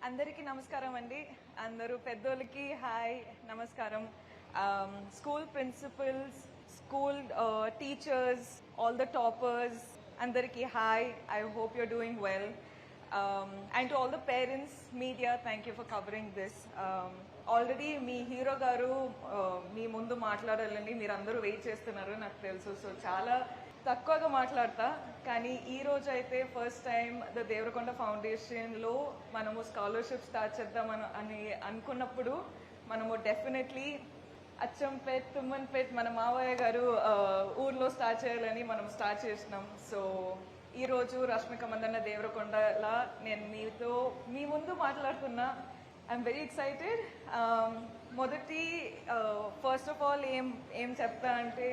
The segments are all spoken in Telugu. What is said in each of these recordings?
అందరికీ నమస్కారం అండి. అందరూ పెద్దోళ్ళకి హాయ్ నమస్కారం. School principals, school teachers, all the toppers, అందరికీ hi. I hope you're doing well. And to all the parents, media, thank you for covering this. Already me hero గారు మీ ముందు మాట్లాడాలని మీరు అందరూ వెయిట్ చేస్తున్నారు నాకు తెలుసు. సో చాలా తక్కువగా మాట్లాడతా, కానీ ఈ రోజు అయితే ఫస్ట్ టైం ద దేవరకొండ ఫౌండేషన్లో మనము స్కాలర్షిప్ స్టార్ట్ చేద్దాం అని అనుకున్నప్పుడు మనము డెఫినెట్లీ అచ్చంపేట్, తుమ్మన్పేట్ మన మావయ్య గారు ఊర్లో స్టార్ట్ చేయాలని మనం స్టార్ట్ చేసినాం. సో ఈరోజు రష్మిక మందన్న దేవరకొండలా నేను మీ ముందు మాట్లాడుతున్నా. I'm very excited. మొదటి ఫస్ట్ ఆఫ్ ఆల్ ఏం చెప్తా అంటే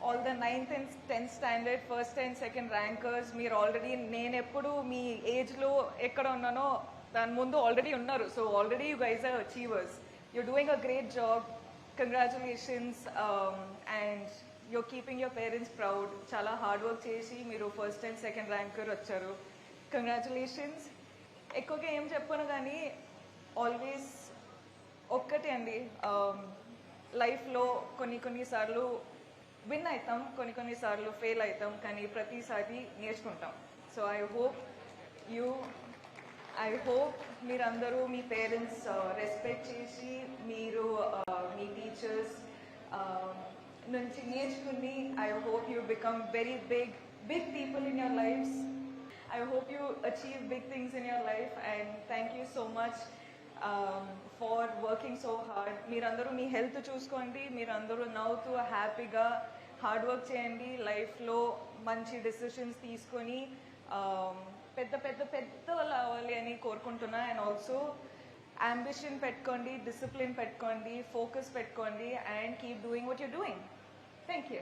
all the 9th and 10th standard first and second rankers మీరు ఆల్రెడీ, నేను ఎప్పుడు మీ ఏజ్లో ఎక్కడ ఉన్నానో దాని ముందు ఆల్రెడీ ఉన్నారు. So already you guys are achievers. You're doing a great job. Congratulations. And you're keeping your parents proud. చాలా హార్డ్ వర్క్ చేసి మీరు ఫస్ట్ అండ్ సెకండ్ ర్యాంకర్ వచ్చారు. కంగ్రాచులేషన్స్. ఎక్కువగా ఏం చెప్పను కానీ ఆల్వేస్ ఒక్కటే అండి, లైఫ్లో కొన్నిసార్లు విన్ అవుతాం, కొన్నిసార్లు ఫెయిల్ అవుతాం, కానీ ప్రతిసారి నేర్చుకుంటాం. సో ఐ హోప్ మీరందరూ మీ పేరెంట్స్ రెస్పెక్ట్ చేసి మీరు మీ టీచర్స్ నుంచి నేర్చుకుని I hope you become very big people in your lifes. I hope you achieve big things in your life, and thank you so much for working so hard. మీరందరూ మీ హెల్త్ చూసుకోండి, మీరందరూ నవ్వుతూ హ్యాపీగా హార్డ్ వర్క్ చేయండి, లైఫ్లో మంచి డెసిషన్స్ తీసుకొని పెద్ద అవ్వాలి అని కోరుకుంటున్నా. అండ్ ఆల్సో అంబిషన్ పెట్టుకోండి, డిసిప్లిన్ పెట్టుకోండి, ఫోకస్ పెట్టుకోండి, and keep doing what you're doing. Thank you.